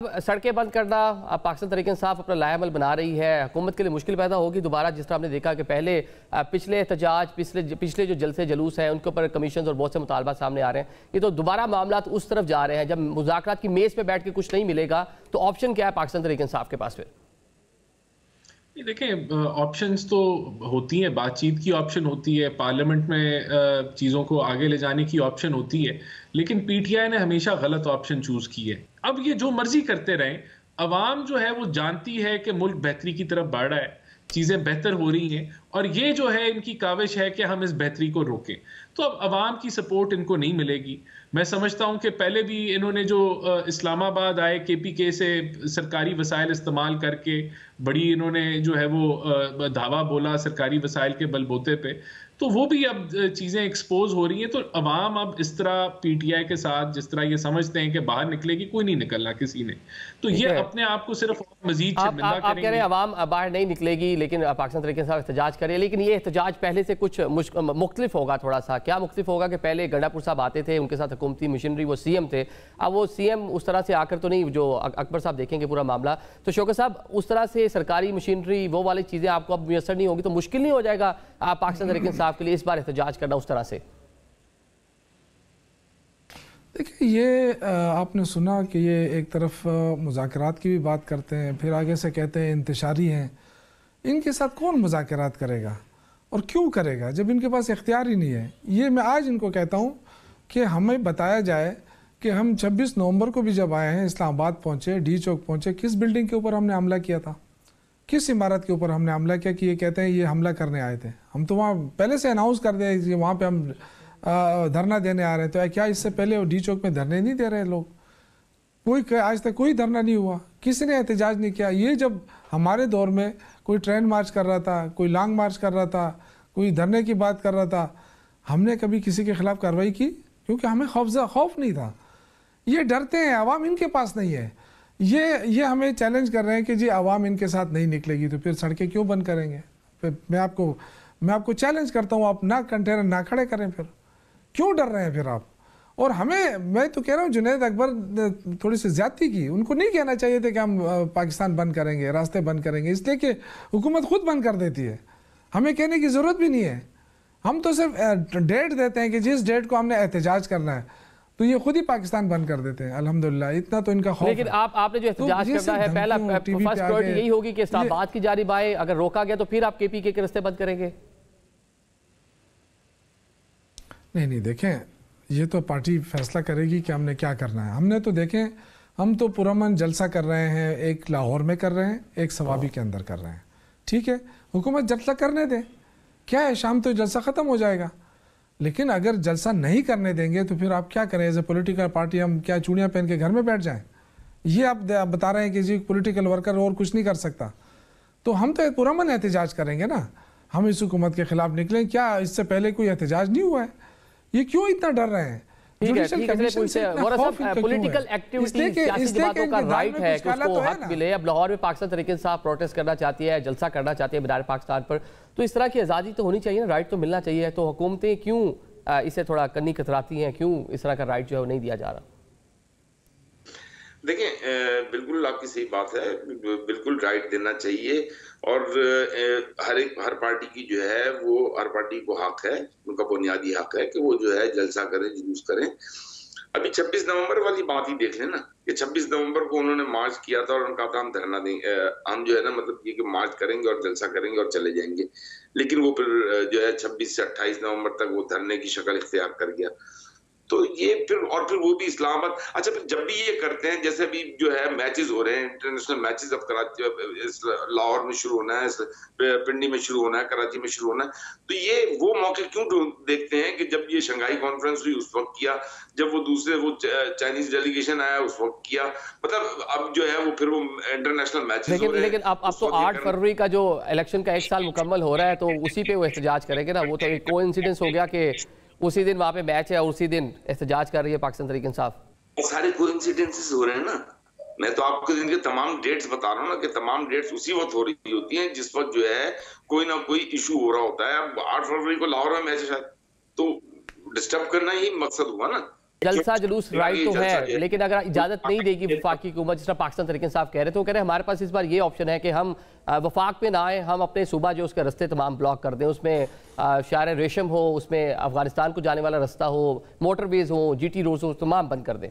सड़कें बंद करना, अब पाकिस्तान तहरीक इंसाफ अपना लाएमल बना रही है। हुकूमत के लिए मुश्किल पैदा होगी दोबारा, जिस तरह हमने देखा कि पहले पिछले एहतजाज पिछले जो जलसे जुलूस हैं उनके ऊपर कमीशन और बहुत से मुतालबात सामने आ रहे हैं। ये तो दोबारा मामला उस तरफ जा रहे हैं। जब मुज़ाकरात की मेज़ पे बैठ के कुछ नहीं मिलेगा तो ऑप्शन क्या है पाकिस्तान तहरीक इंसाफ के पास फिर? देखें, ऑप्शंस तो होती हैं, बातचीत की ऑप्शन होती है, पार्लियामेंट में चीज़ों को आगे ले जाने की ऑप्शन होती है, लेकिन पीटीआई ने हमेशा गलत ऑप्शन चूज की है। अब ये जो मर्जी करते रहें, अवाम जो है वो जानती है कि मुल्क बेहतरी की तरफ बढ़ रहा है, चीज़ें बेहतर हो रही हैं, और ये जो है इनकी काविश है कि हम इस बेहतरी को रोकें। तो अब अवाम की सपोर्ट इनको नहीं मिलेगी। मैं समझता हूं कि पहले भी इन्होंने जो इस्लामाबाद आए केपीके से सरकारी वसाइल इस्तेमाल करके बड़ी इन्होंने जो है वो धावा बोला सरकारी वसाइल के बलबूते पे, तो वो भी अब चीज़ें एक्सपोज हो रही हैं। तो अवाम अब इस तरह पीटीआई के साथ जिस तरह ये समझते हैं कि बाहर निकलेगी, कोई नहीं निकलना किसी ने, तो ये अपने आप को सिर्फ मजीद शर्मिंदा करेंगे। आप कह रहे हैं अवाम बाहर नहीं निकलेगी, लेकिन पाकिस्तान तरीके से एहतजाज करे, लेकिन ये एहतजाज पहले से कुछ मुख्तलिफ होगा थोड़ा सा। क्या मुख्तलिफ होगा कि पहले गंडापुर साहब आते थे, उनके साथ हुकूमती मशीनरी, वो सीएम थे। अब वो सीएम उस तरह से आकर तो नहीं, जो अकबर साहब देखेंगे पूरा मामला, तो शौकत साहब उस तरह से सरकारी मशीनरी वो वाली चीज़ें आपको अब मुयसर नहीं होगी, तो मुश्किल नहीं हो जाएगा पाकिस्तान तहरीक इंसाफ के लिए इस बार एहतजाज करना उस तरह से? देखिए, ये आपने सुना कि ये एक तरफ मुज़ाकरात की भी बात करते हैं, फिर आगे से कहते हैं इंतशारी हैं। इनके साथ कौन मुज़ाकरात करेगा और क्यों करेगा जब इनके पास इख्तियार ही नहीं है? ये मैं आज इनको कहता हूँ कि हमें बताया जाए कि हम 26 नवंबर को भी जब आए हैं, इस्लामाबाद पहुँचे, डी चौक पहुँचे, किस बिल्डिंग के ऊपर हमने हमला किया था, किस इमारत के ऊपर हमने हमला किया कि ये कहते हैं ये हमला करने आए थे। हम तो वहाँ पहले से अनाउंस कर दें कि वहाँ पे हम धरना देने आ रहे हैं। तो क्या इससे पहले डी चौक में धरने नहीं दे रहे लोग? कोई आज तक कोई धरना नहीं हुआ, किसी ने एहतजाज नहीं किया। ये जब हमारे दौर में कोई ट्रेन मार्च कर रहा था, कोई लॉन्ग मार्च कर रहा था, कोई धरने की बात कर रहा था, हमने कभी किसी के खिलाफ कार्रवाई की? क्योंकि हमें खौफ नहीं था। ये डरते हैं, आवाम इनके पास नहीं है। ये हमें चैलेंज कर रहे हैं कि जी आवाम इनके साथ नहीं निकलेगी, तो फिर सड़कें क्यों बंद करेंगे? फिर मैं आपको चैलेंज करता हूँ, आप ना कंटेनर ना खड़े करें, फिर क्यों डर रहे हैं फिर आप? और मैं तो कह रहा हूँ जुनैद अकबर थोड़ी सी ज्यादती की। उनको नहीं कहना चाहिए था कि हम पाकिस्तान बंद करेंगे, रास्ते बंद करेंगे, इसलिए कि हुकूमत खुद बंद कर देती है। हमें कहने की ज़रूरत भी नहीं है। हम तो सिर्फ डेट देते हैं कि जिस डेट को हमने एहतजाज करना है, तो ये खुद ही पाकिस्तान बंद कर देते हैं। अल्हम्दुलिल्लाह, इतना तो इनका खौफ। लेकिन आपने जो एहतजाज करना है, पहला फर्स्ट प्रायोरिटी यही होगी कि इस्लामाबाद की जानिब आए। अगर रोका गया तो फिर आप केपीके के रास्ते बंद करेंगे? नहीं, देखें, ये तो पार्टी फैसला करेगी कि हमने क्या करना है। हमने तो देखें, हम तो पुरअमन जलसा कर रहे हैं, एक लाहौर में कर रहे हैं, एक सवाबी के अंदर कर रहे हैं। ठीक है, हुकूमत जलसा करने दे, क्या है, शाम तो जलसा ख़त्म हो जाएगा। लेकिन अगर जलसा नहीं करने देंगे तो फिर आप क्या करें? एज ए पॉलिटिकल पार्टी हम क्या चूड़ियाँ पहन के घर में बैठ जाएं? ये आप बता रहे हैं कि जी पॉलिटिकल वर्कर और कुछ नहीं कर सकता। तो हम तो पुरअमन एहतजाज करेंगे ना, हम इस हुकूमत के खिलाफ निकलें। क्या इससे पहले कोई एहतजाज नहीं हुआ है? ये क्यों इतना डर रहे हैं? पॉलिटिकल एक्टिविटी, सियासी बातों का राइट है कि उसको हक मिले। अब लाहौर में पाकिस्तान तहरीक इंसाफ प्रोटेस्ट करना चाहती है, जलसा करना चाहती है मीनार पाकिस्तान पर, तो इस तरह की आज़ादी तो होनी चाहिए ना, राइट तो मिलना चाहिए। तो हुकूमतें क्यों इसे थोड़ा कन्नी कतराती हैं? क्यों इस तरह का राइट जो है वो नहीं दिया जा रहा? देखें, बिल्कुल आपकी सही बात है, बिल्कुल राइट देना चाहिए। और हर पार्टी की जो है वो, हर पार्टी को हक है, उनका बुनियादी हक है कि वो जो है जलसा करें, जुलूस करें। अभी 26 नवंबर वाली बात ही देख लें ना, कि 26 नवंबर को उन्होंने मार्च किया था और उनका था हम धरना देंगे, हम जो है ना मतलब ये कि मार्च करेंगे और जलसा करेंगे और चले जाएंगे। लेकिन वो फिर जो है 26 से 28 नवंबर तक वो धरने की शक्ल इख्तियार कर गया। तो ये फिर वो भी इस्लामाबाद। अच्छा, फिर जब भी ये करते हैं, जैसे अभी जो है मैचेस हो रहे हैं, इंटरनेशनल मैचेस अब कराची, लाहौर में शुरू होना है, पिंडी में शुरू होना है, कराची में शुरू होना है, तो ये वो मौके क्यों देखते हैं कि जब ये शंघाई कॉन्फ्रेंस हुई उस वक्त किया, जब वो दूसरे वो चाइनीज डेलीगेशन आया उस वक्त किया, मतलब अब जो है वो फिर वो इंटरनेशनल मैचेस हो रहे हैं। लेकिन अब तो 8 फरवरी का जो इलेक्शन का 1 साल मुकम्मल हो रहा है, तो उसी पे वो एहतजाज करेंगे ना। वो तो एक कोइंसिडेंस हो गया कि उसी दिन वहां पे मैच है और उसी दिन एहतजाज कर रही है पाकिस्तान तहरीक इंसाफ। सारे कोइंसिडेंसेस हो रहे हैं ना। मैं तो आपको इनके तमाम डेट्स बता रहा हूँ ना, कि तमाम डेट्स उसी वक्त हो रही होती हैं जिस वक्त जो है कोई ना कोई इशू हो रहा होता है। अब 8 फरवरी को लाहौर में मैच है, तो डिस्टर्ब करना ही मकसद हुआ ना। जलसा जुलूस राइट तो है, लेकिन अगर इजाजत नहीं देगी वफाकी हुकूमत, जिस तरह पाकिस्तान तरीके साहब कह रहे थे, वो कह रहे हैं हमारे पास इस बार ये ऑप्शन है कि हम वफाक पे ना आए, हम अपने सूबा जो उसके रास्ते तमाम ब्लॉक कर दें, उसमें शार रेशम हो, उसमें अफगानिस्तान को जाने वाला रास्ता हो, मोटरवेज हो, GT रोड्स हो, तमाम बंद कर दें।